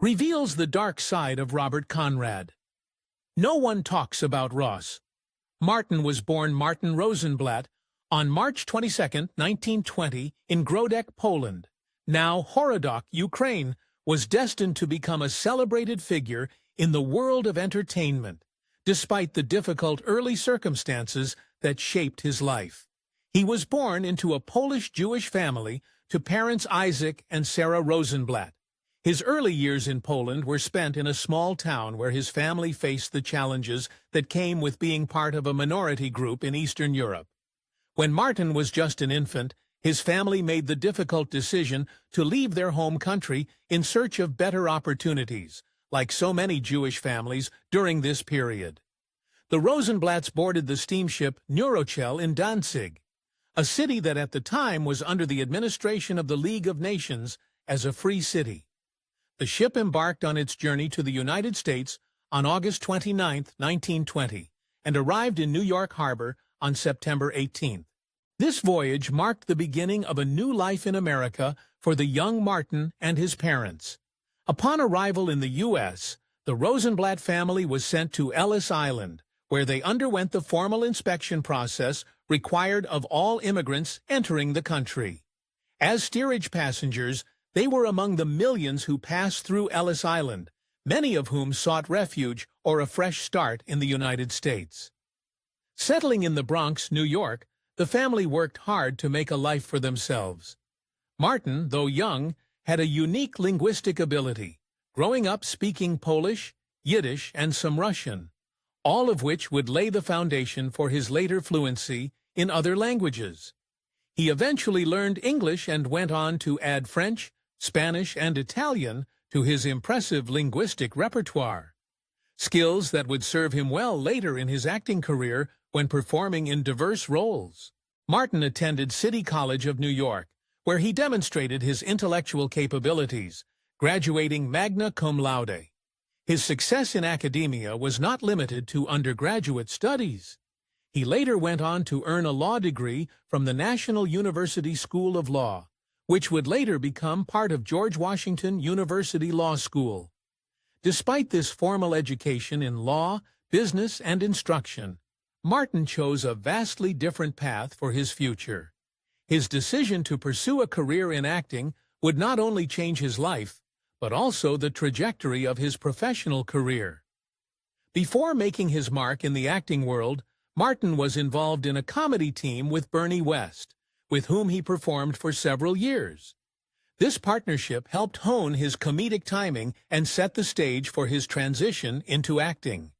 reveals the dark side of Robert Conrad. No one talks about Ross. Martin was born Martin Rosenblatt on March 22, 1920, in Grodek, Poland. Now Horodok, Ukraine, was destined to become a celebrated figure in the world of entertainment, despite the difficult early circumstances that shaped his life. He was born into a Polish-Jewish family to parents Isaac and Sarah Rosenblatt. His early years in Poland were spent in a small town where his family faced the challenges that came with being part of a minority group in Eastern Europe. When Martin was just an infant, his family made the difficult decision to leave their home country in search of better opportunities, like so many Jewish families during this period. The Rosenblatts boarded the steamship Neurochel in Danzig, a city that at the time was under the administration of the League of Nations as a free city. The ship embarked on its journey to the United States on August 29, 1920, and arrived in New York Harbor on September 18. This voyage marked the beginning of a new life in America for the young Martin and his parents. Upon arrival in the U.S., the Rosenblatt family was sent to Ellis Island, where they underwent the formal inspection process required of all immigrants entering the country. As steerage passengers, they were among the millions who passed through Ellis Island, many of whom sought refuge or a fresh start in the United States. Settling in the Bronx, New York, the family worked hard to make a life for themselves. Martin, though young, had a unique linguistic ability, growing up speaking Polish, Yiddish, and some Russian, all of which would lay the foundation for his later fluency in other languages. He eventually learned English and went on to add French, Spanish, and Italian to his impressive linguistic repertoire, skills that would serve him well later in his acting career when performing in diverse roles. Martin attended City College of New York, where he demonstrated his intellectual capabilities, graduating magna cum laude. His success in academia was not limited to undergraduate studies. He later went on to earn a law degree from the National University School of Law, which would later become part of George Washington University Law School. Despite this formal education in law, business, and instruction, Martin chose a vastly different path for his future. His decision to pursue a career in acting would not only change his life, but also the trajectory of his professional career. Before making his mark in the acting world, Martin was involved in a comedy team with Bernie West, with whom he performed for several years. This partnership helped hone his comedic timing and set the stage for his transition into acting.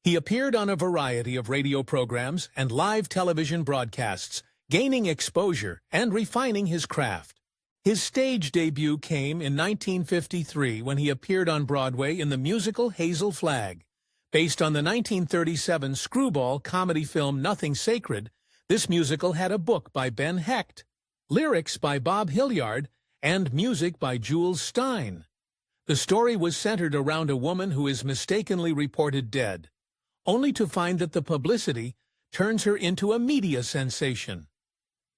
He appeared on a variety of radio programs and live television broadcasts, gaining exposure and refining his craft. His stage debut came in 1953 when he appeared on Broadway in the musical Hazel Flag. Based on the 1937 screwball comedy film Nothing Sacred, this musical had a book by Ben Hecht, lyrics by Bob Hilliard, and music by Jules Stein. The story was centered around a woman who is mistakenly reported dead, only to find that the publicity turns her into a media sensation.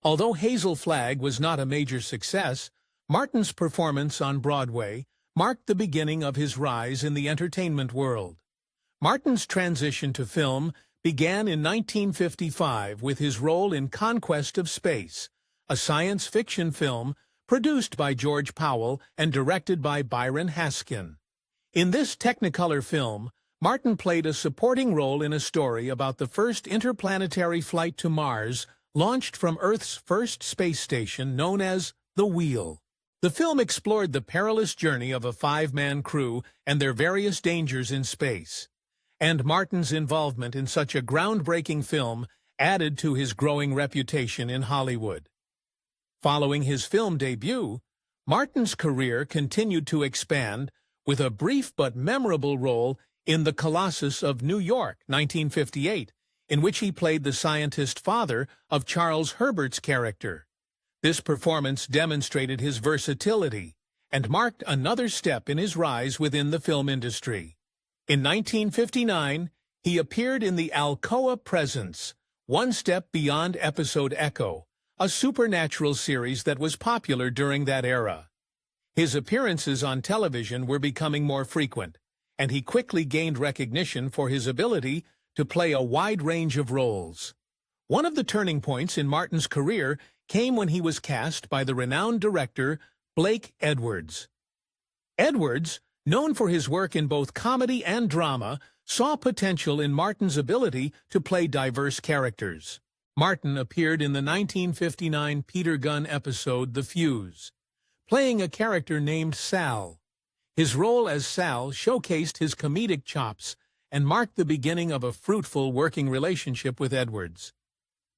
Although Hazel Flag was not a major success, Martin's performance on Broadway marked the beginning of his rise in the entertainment world. Martin's transition to film began in 1955 with his role in Conquest of Space, a science fiction film produced by George Powell and directed by Byron Haskin. In this Technicolor film, Martin played a supporting role in a story about the first interplanetary flight to Mars, launched from Earth's first space station known as the Wheel. The film explored the perilous journey of a five-man crew and their various dangers in space. And Martin's involvement in such a groundbreaking film added to his growing reputation in Hollywood. Following his film debut, Martin's career continued to expand with a brief but memorable role in The Colossus of New York, 1958, in which he played the scientist father of Charles Herbert's character. This performance demonstrated his versatility and marked another step in his rise within the film industry. In 1959, he appeared in the Alcoa Presents, One Step Beyond Episode Echo, a supernatural series that was popular during that era. His appearances on television were becoming more frequent, and he quickly gained recognition for his ability to play a wide range of roles. One of the turning points in Martin's career came when he was cast by the renowned director Blake Edwards. Edwards, known for his work in both comedy and drama, saw potential in Martin's ability to play diverse characters. Martin appeared in the 1959 Peter Gunn episode The Feud, playing a character named Sal. His role as Sal showcased his comedic chops and marked the beginning of a fruitful working relationship with Edwards.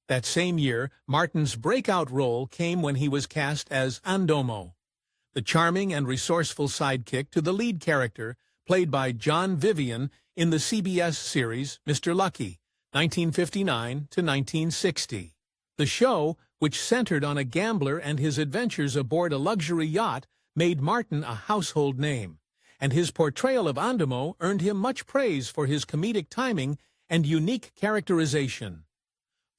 That same year, Martin's breakout role came when he was cast as Andomo, the charming and resourceful sidekick to the lead character, played by John Vivian in the CBS series Mr. Lucky, 1959 to 1960. The show, which centered on a gambler and his adventures aboard a luxury yacht, made Martin a household name, and his portrayal of Andomo earned him much praise for his comedic timing and unique characterization.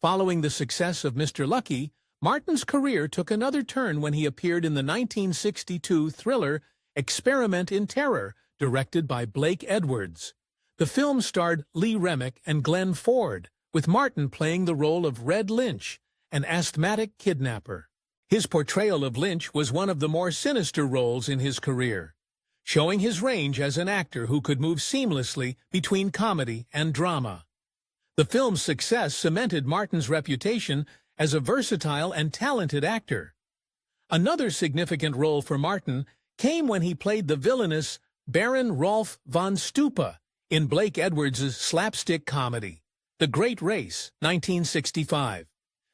Following the success of Mr. Lucky, Martin's career took another turn when he appeared in the 1962 thriller Experiment in Terror, directed by Blake Edwards. The film starred Lee Remick and Glenn Ford, with Martin playing the role of Red Lynch, an asthmatic kidnapper. His portrayal of Lynch was one of the more sinister roles in his career, showing his range as an actor who could move seamlessly between comedy and drama. The film's success cemented Martin's reputation as a versatile and talented actor. Another significant role for Martin came when he played the villainous Baron Rolf von Stupa in Blake Edwards' slapstick comedy, The Great Race, 1965.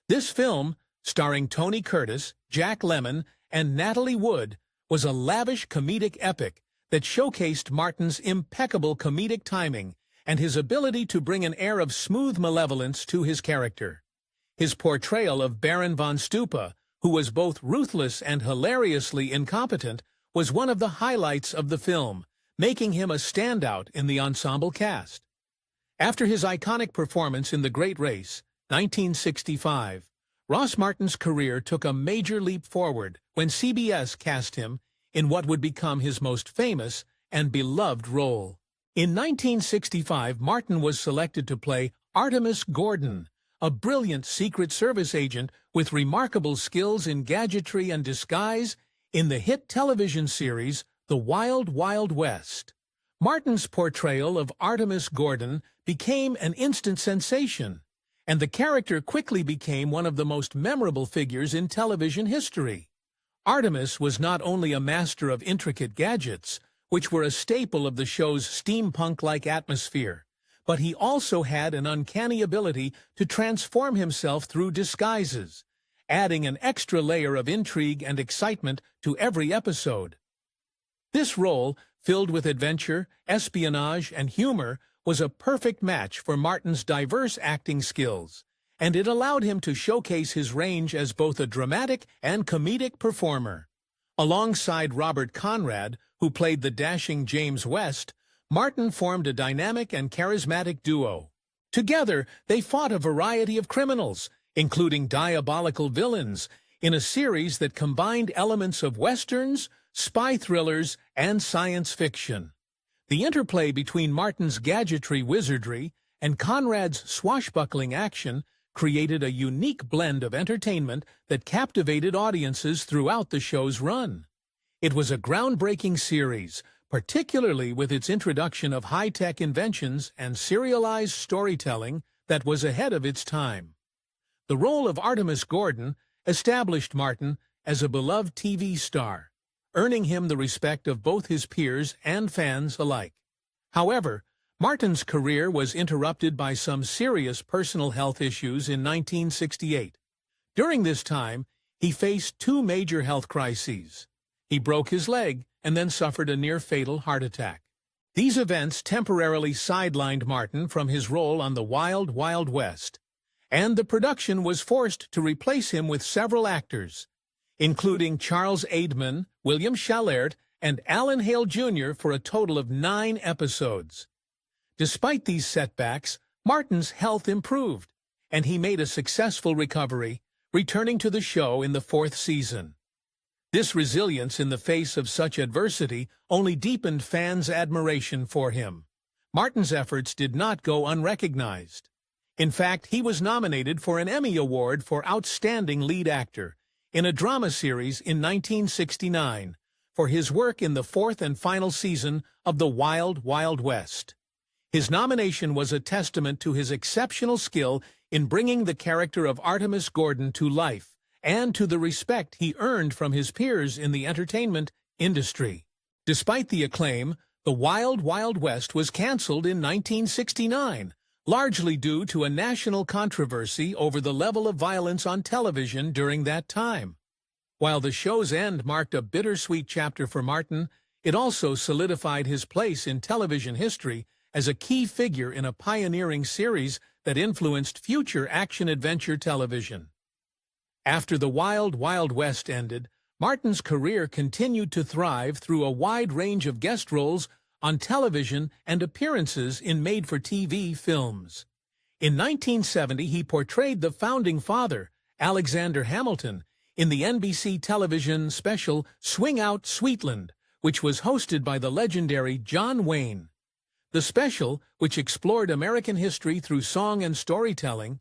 This film, starring Tony Curtis, Jack Lemmon, and Natalie Wood, was a lavish comedic epic that showcased Martin's impeccable comedic timing and his ability to bring an air of smooth malevolence to his character. His portrayal of Baron von Stupa, who was both ruthless and hilariously incompetent, was one of the highlights of the film, making him a standout in the ensemble cast. After his iconic performance in The Great Race, 1965, Ross Martin's career took a major leap forward when CBS cast him in what would become his most famous and beloved role. In 1965, Martin was selected to play Artemus Gordon, a brilliant Secret Service agent with remarkable skills in gadgetry and disguise in the hit television series The Wild Wild West. Martin's portrayal of Artemus Gordon became an instant sensation, and the character quickly became one of the most memorable figures in television history. Artemus was not only a master of intricate gadgets, which were a staple of the show's steampunk-like atmosphere, but he also had an uncanny ability to transform himself through disguises, adding an extra layer of intrigue and excitement to every episode. This role, filled with adventure, espionage, and humor, was a perfect match for Martin's diverse acting skills, and it allowed him to showcase his range as both a dramatic and comedic performer. Alongside Robert Conrad, who played the dashing James West, Martin formed a dynamic and charismatic duo. Together, they fought a variety of criminals, including diabolical villains, in a series that combined elements of westerns, spy thrillers, and science fiction. The interplay between Martin's gadgetry wizardry and Conrad's swashbuckling action created a unique blend of entertainment that captivated audiences throughout the show's run. It was a groundbreaking series, particularly with its introduction of high-tech inventions and serialized storytelling that was ahead of its time. The role of Artemus Gordon established Martin as a beloved TV star, earning him the respect of both his peers and fans alike. However, Martin's career was interrupted by some serious personal health issues in 1968. During this time, he faced two major health crises. He broke his leg and then suffered a near-fatal heart attack. These events temporarily sidelined Martin from his role on The Wild Wild West, and the production was forced to replace him with several actors, including Charles Aidman, William Chalert, and Alan Hale Jr. for a total of 9 episodes. Despite these setbacks, Martin's health improved, and he made a successful recovery, returning to the show in the 4th season. This resilience in the face of such adversity only deepened fans' admiration for him. Martin's efforts did not go unrecognized. In fact, he was nominated for an Emmy Award for Outstanding Lead Actor in a drama series in 1969 for his work in the fourth and final season of The Wild Wild West. His nomination was a testament to his exceptional skill in bringing the character of Artemus Gordon to life and to the respect he earned from his peers in the entertainment industry. Despite the acclaim, The Wild Wild West was canceled in 1969, largely due to a national controversy over the level of violence on television during that time. While the show's end marked a bittersweet chapter for Martin, it also solidified his place in television history as a key figure in a pioneering series that influenced future action-adventure television. After The Wild Wild West ended, Martin's career continued to thrive through a wide range of guest roles on television and appearances in made-for-TV films. In 1970, he portrayed the Founding Father, Alexander Hamilton, in the NBC television special Swing Out Sweetland, which was hosted by the legendary John Wayne. The special, which explored American history through song and storytelling,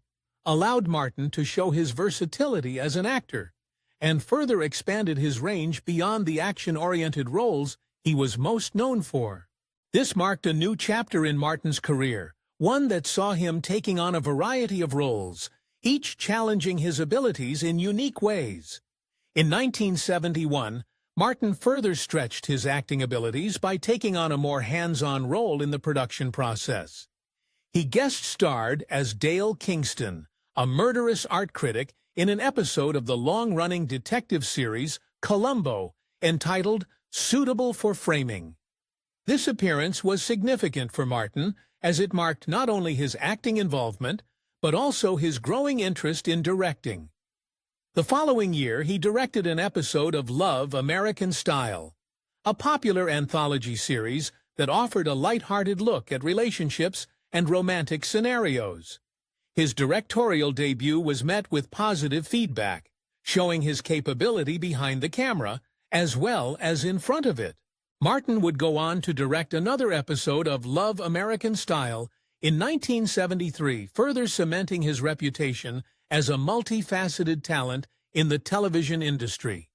allowed Martin to show his versatility as an actor and further expanded his range beyond the action-oriented roles he was most known for. This marked a new chapter in Martin's career, one that saw him taking on a variety of roles, each challenging his abilities in unique ways. In 1971, Martin further stretched his acting abilities by taking on a more hands-on role in the production process. He guest-starred as Dale Kingston, a murderous art critic, in an episode of the long-running detective series Columbo, entitled Suitable for Framing. This appearance was significant for Martin, as it marked not only his acting involvement, but also his growing interest in directing. The following year, he directed an episode of Love, American Style, a popular anthology series that offered a light-hearted look at relationships and romantic scenarios. His directorial debut was met with positive feedback, showing his capability behind the camera, as well as in front of it. Martin would go on to direct another episode of Love, American Style in 1973, further cementing his reputation as a multifaceted talent in the television industry.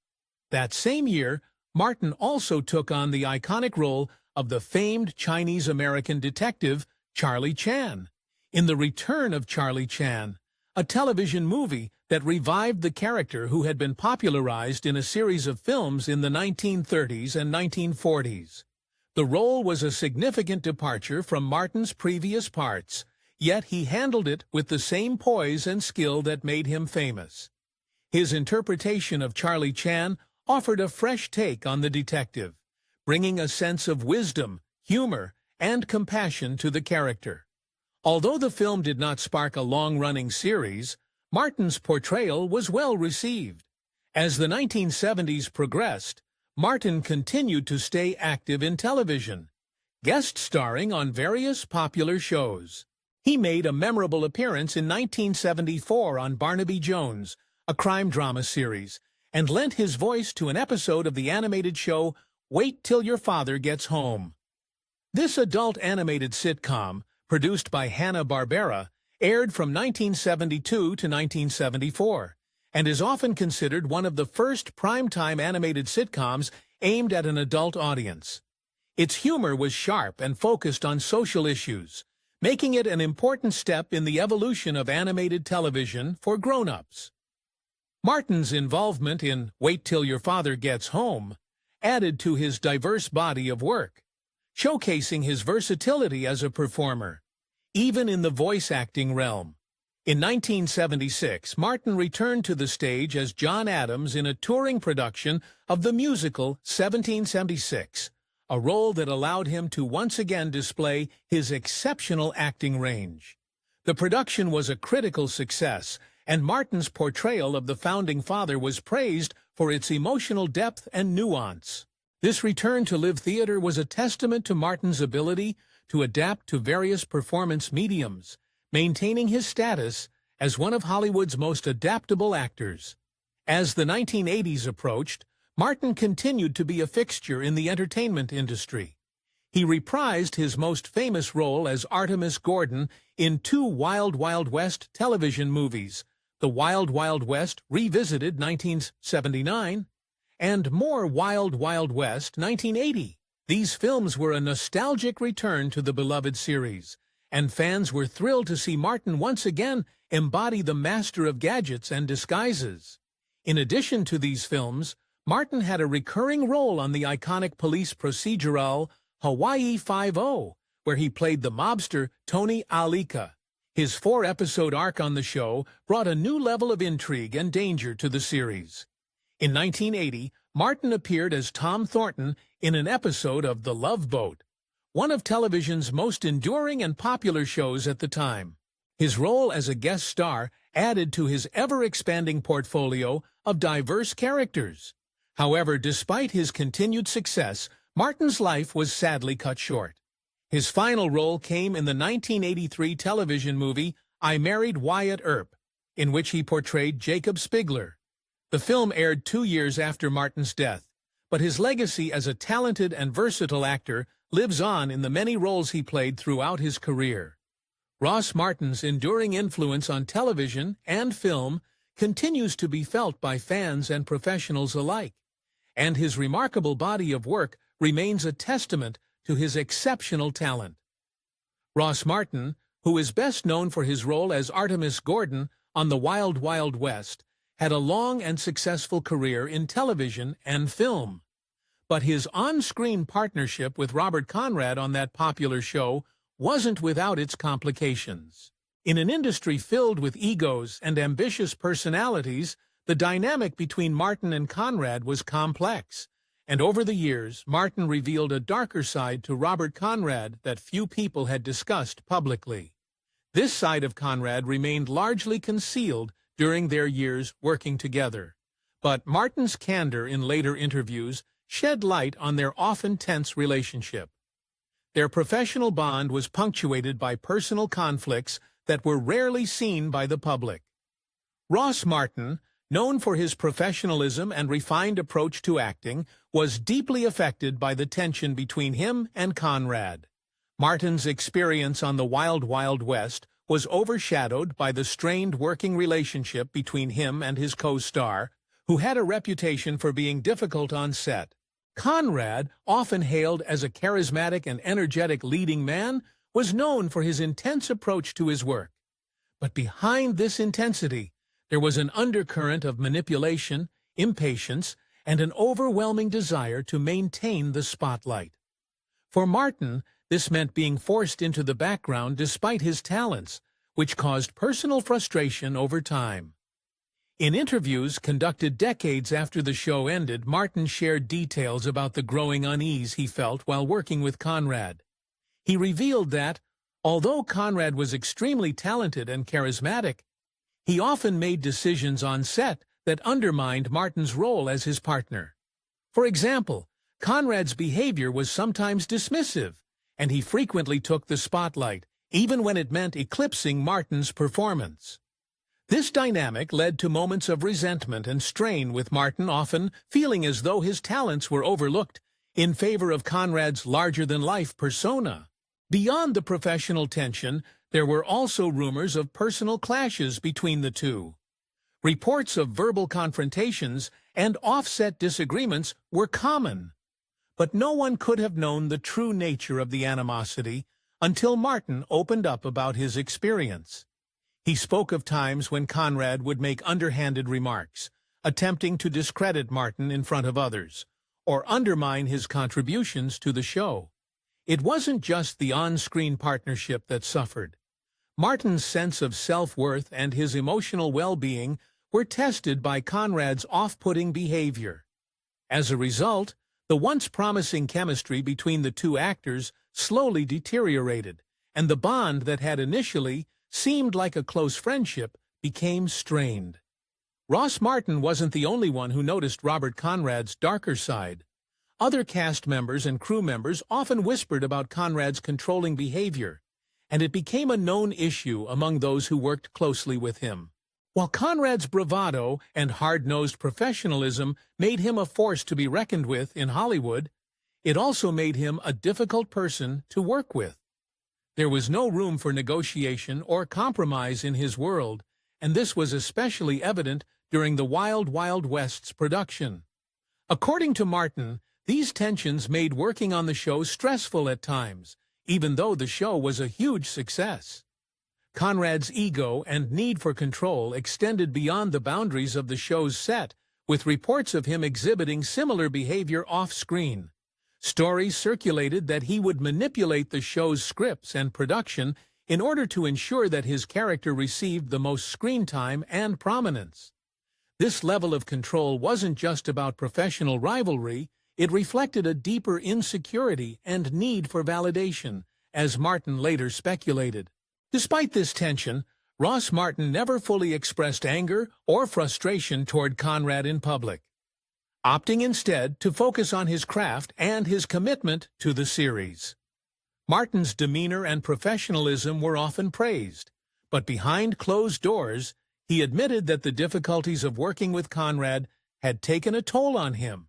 That same year, Martin also took on the iconic role of the famed Chinese-American detective Charlie Chan in The Return of Charlie Chan, a television movie that revived the character who had been popularized in a series of films in the 1930s and 1940s. The role was a significant departure from Martin's previous parts, yet he handled it with the same poise and skill that made him famous. His interpretation of Charlie Chan offered a fresh take on the detective, bringing a sense of wisdom, humor, and compassion to the character. Although the film did not spark a long-running series, Martin's portrayal was well received. As the 1970s progressed, Martin continued to stay active in television, guest starring on various popular shows. He made a memorable appearance in 1974 on Barnaby Jones, a crime drama series, and lent his voice to an episode of the animated show Wait Till Your Father Gets Home. This adult animated sitcom, produced by Hanna-Barbera, aired from 1972 to 1974, and is often considered one of the first primetime animated sitcoms aimed at an adult audience. Its humor was sharp and focused on social issues, making it an important step in the evolution of animated television for grown-ups. Martin's involvement in Wait Till Your Father Gets Home added to his diverse body of work, showcasing his versatility as a performer, even in the voice acting realm. In 1976, Martin returned to the stage as John Adams in a touring production of the musical 1776, a role that allowed him to once again display his exceptional acting range. The production was a critical success, and Martin's portrayal of the Founding Father was praised for its emotional depth and nuance. This return to live theater was a testament to Martin's ability to adapt to various performance mediums, maintaining his status as one of Hollywood's most adaptable actors. As the 1980s approached, Martin continued to be a fixture in the entertainment industry. He reprised his most famous role as Artemus Gordon in two Wild Wild West television movies, The Wild Wild West Revisited 1979 and More Wild Wild West 1980. These films were a nostalgic return to the beloved series, and fans were thrilled to see Martin once again embody the master of gadgets and disguises. In addition to these films, Martin had a recurring role on the iconic police procedural Hawaii Five-0, where he played the mobster Tony Alika. His four-episode arc on the show brought a new level of intrigue and danger to the series. In 1980, Martin appeared as Tom Thornton in an episode of The Love Boat, one of television's most enduring and popular shows at the time. His role as a guest star added to his ever-expanding portfolio of diverse characters. However, despite his continued success, Martin's life was sadly cut short. His final role came in the 1983 television movie I Married Wyatt Earp, in which he portrayed Jacob Spigler. The film aired 2 years after Martin's death, but his legacy as a talented and versatile actor lives on in the many roles he played throughout his career. Ross Martin's enduring influence on television and film continues to be felt by fans and professionals alike, and his remarkable body of work remains a testament to his exceptional talent. Ross Martin, who is best known for his role as Artemus Gordon on The Wild Wild West, had a long and successful career in television and film. But his on-screen partnership with Robert Conrad on that popular show wasn't without its complications. In an industry filled with egos and ambitious personalities, the dynamic between Martin and Conrad was complex, and over the years, Martin revealed a darker side to Robert Conrad that few people had discussed publicly. This side of Conrad remained largely concealed during their years working together, but Martin's candor in later interviews shed light on their often tense relationship. Their professional bond was punctuated by personal conflicts that were rarely seen by the public. Ross Martin, known for his professionalism and refined approach to acting, was deeply affected by the tension between him and Conrad. Martin's experience on The Wild Wild West was overshadowed by the strained working relationship between him and his co-star, who had a reputation for being difficult on set. Conrad, often hailed as a charismatic and energetic leading man, was known for his intense approach to his work. But behind this intensity, there was an undercurrent of manipulation, impatience, and an overwhelming desire to maintain the spotlight. For Martin, this meant being forced into the background despite his talents, which caused personal frustration over time. In interviews conducted decades after the show ended, Martin shared details about the growing unease he felt while working with Conrad. He revealed that, although Conrad was extremely talented and charismatic, he often made decisions on set that undermined Martin's role as his partner. For example, Conrad's behavior was sometimes dismissive, and he frequently took the spotlight, even when it meant eclipsing Martin's performance. This dynamic led to moments of resentment and strain, with Martin often feeling as though his talents were overlooked in favor of Conrad's larger-than-life persona. Beyond the professional tension, there were also rumors of personal clashes between the two. Reports of verbal confrontations and offset disagreements were common, but no one could have known the true nature of the animosity until Martin opened up about his experience. He spoke of times when Conrad would make underhanded remarks, attempting to discredit Martin in front of others, or undermine his contributions to the show. It wasn't just the on-screen partnership that suffered. Martin's sense of self-worth and his emotional well-being were tested by Conrad's off-putting behavior. As a result, the once promising chemistry between the two actors slowly deteriorated, and the bond that had initially seemed like a close friendship became strained. Ross Martin wasn't the only one who noticed Robert Conrad's darker side. Other cast members and crew members often whispered about Conrad's controlling behavior, and it became a known issue among those who worked closely with him. While Conrad's bravado and hard-nosed professionalism made him a force to be reckoned with in Hollywood, it also made him a difficult person to work with. There was no room for negotiation or compromise in his world, and this was especially evident during the Wild Wild West's production. According to Martin, these tensions made working on the show stressful at times, even though the show was a huge success. Conrad's ego and need for control extended beyond the boundaries of the show's set, with reports of him exhibiting similar behavior off-screen. Stories circulated that he would manipulate the show's scripts and production in order to ensure that his character received the most screen time and prominence. This level of control wasn't just about professional rivalry, it reflected a deeper insecurity and need for validation, as Martin later speculated. Despite this tension, Ross Martin never fully expressed anger or frustration toward Conrad in public, opting instead to focus on his craft and his commitment to the series. Martin's demeanor and professionalism were often praised, but behind closed doors, he admitted that the difficulties of working with Conrad had taken a toll on him.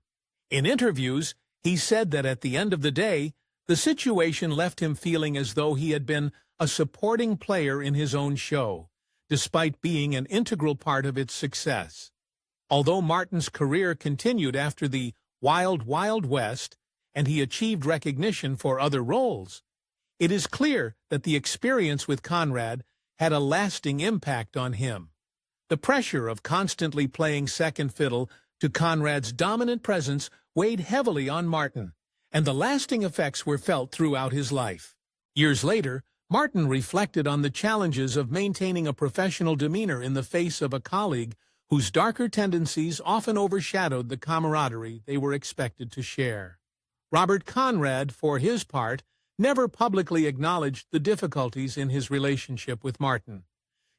In interviews, he said that at the end of the day, the situation left him feeling as though he had been a supporting player in his own show, despite being an integral part of its success. Although Martin's career continued after the Wild Wild West and he achieved recognition for other roles, it is clear that the experience with Conrad had a lasting impact on him. The pressure of constantly playing second fiddle to Conrad's dominant presence weighed heavily on Martin, and the lasting effects were felt throughout his life. Years later, Martin reflected on the challenges of maintaining a professional demeanor in the face of a colleague whose darker tendencies often overshadowed the camaraderie they were expected to share. Robert Conrad, for his part, never publicly acknowledged the difficulties in his relationship with Martin,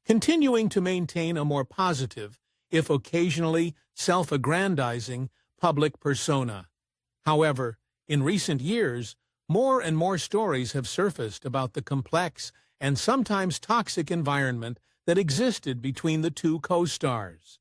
continuing to maintain a more positive, if occasionally self-aggrandizing, public persona. However, in recent years, more and more stories have surfaced about the complex and sometimes toxic environment that existed between the two co-stars.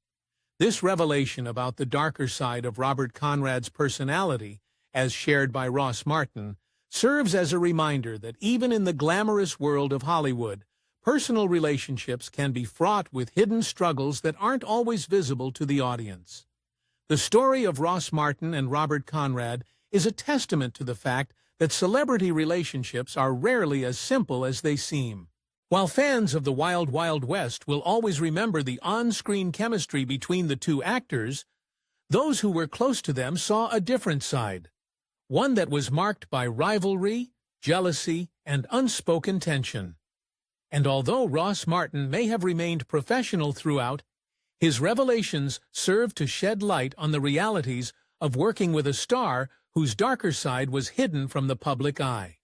This revelation about the darker side of Robert Conrad's personality, as shared by Ross Martin, serves as a reminder that even in the glamorous world of Hollywood, personal relationships can be fraught with hidden struggles that aren't always visible to the audience. The story of Ross Martin and Robert Conrad is a testament to the fact that celebrity relationships are rarely as simple as they seem. While fans of the Wild Wild West will always remember the on-screen chemistry between the two actors, those who were close to them saw a different side, one that was marked by rivalry, jealousy, and unspoken tension. And although Ross Martin may have remained professional throughout, his revelations served to shed light on the realities of working with a star whose darker side was hidden from the public eye.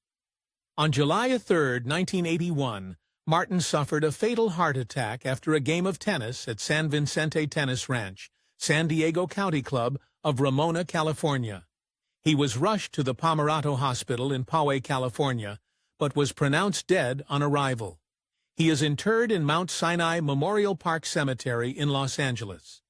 On July 3, 1981, Martin suffered a fatal heart attack after a game of tennis at San Vicente Tennis Ranch, San Diego County Club of Ramona, California. He was rushed to the Palmerato Hospital in Poway, California, but was pronounced dead on arrival. He is interred in Mount Sinai Memorial Park Cemetery in Los Angeles.